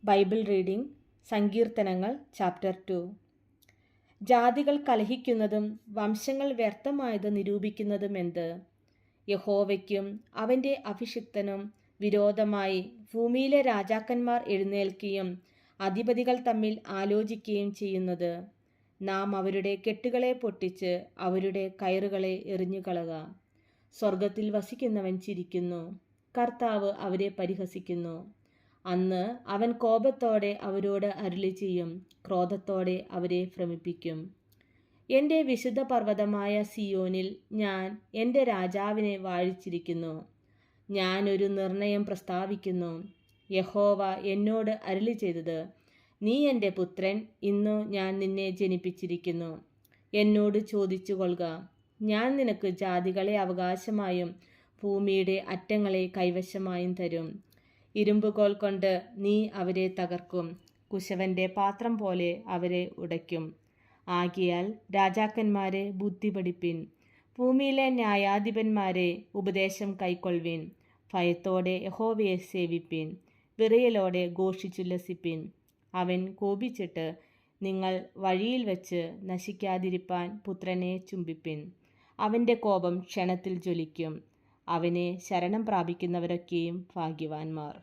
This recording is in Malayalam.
ബൈബിൾ റീഡിംഗ് സങ്കീർത്തനങ്ങൾ ചാപ്റ്റർ 2. ജാതികൾ കലഹിക്കുന്നതും വംശങ്ങൾ വ്യർത്ഥമായത് നിരൂപിക്കുന്നതുമെന്ത്? യഹോവയ്ക്കും അവൻ്റെ അഭിഷിക്തനും വിരോധമായി ഭൂമിയിലെ രാജാക്കന്മാർ എഴുന്നേൽക്കുകയും അധിപതികൾ തമ്മിൽ ആലോചിക്കുകയും ചെയ്യുന്നത്. നാം അവരുടെ കെട്ടുകളെ പൊട്ടിച്ച് അവരുടെ കയറുകളെ എറിഞ്ഞുകളക. സ്വർഗത്തിൽ വസിക്കുന്നവൻ ചിരിക്കുന്നു, കർത്താവ് അവരെ പരിഹസിക്കുന്നു. അന്ന് അവൻ കോപത്തോടെ അവരോട് അരുളി ചെയ്യും, ക്രോധത്തോടെ അവരെ ഭ്രമിപ്പിക്കും. എൻ്റെ വിശുദ്ധ പർവ്വതമായ സിയോനിൽ ഞാൻ എൻ്റെ രാജാവിനെ വാഴിച്ചിരിക്കുന്നു. ഞാൻ ഒരു നിർണയം പ്രസ്താവിക്കുന്നു. യഹോവ എന്നോട് അരുളി ചെയ്തത്, നീ എൻ്റെ പുത്രൻ, ഇന്നു ഞാൻ നിന്നെ ജനിപ്പിച്ചിരിക്കുന്നു. എന്നോട് ചോദിച്ചു കൊള്ളുക, ഞാൻ നിനക്ക് ജാതികളെ അവകാശമായും ഭൂമിയുടെ അറ്റങ്ങളെ കൈവശമായും തരും. ഇരുമ്പുകോൽ കൊണ്ട് നീ അവരെ തകർക്കും, കുശവൻ്റെ പാത്രം പോലെ അവരെ ഉടയ്ക്കും. ആകയാൽ രാജാക്കന്മാരെ ബുദ്ധി പഠിപ്പിൻ, ഭൂമിയിലെ ന്യായാധിപന്മാരെ ഉപദേശം കൈക്കൊള്ളുവിൻ. ഭയത്തോടെ യഹോവയെ സേവിപ്പിൻ, വിറയലോടെ ഘോഷിച്ചുല്ലസിപ്പിൻ. അവൻ കോപിച്ചിട്ട് നിങ്ങൾ വഴിയിൽ വച്ച് നശിക്കാതിരിപ്പാൻ പുത്രനെ ചുംബിപ്പിൻ. അവൻ്റെ കോപം ക്ഷണത്തിൽ ജ്വലിക്കും. അവനെ ശരണം പ്രാപിക്കുന്നവരൊക്കെയും ഭാഗ്യവാന്മാർ.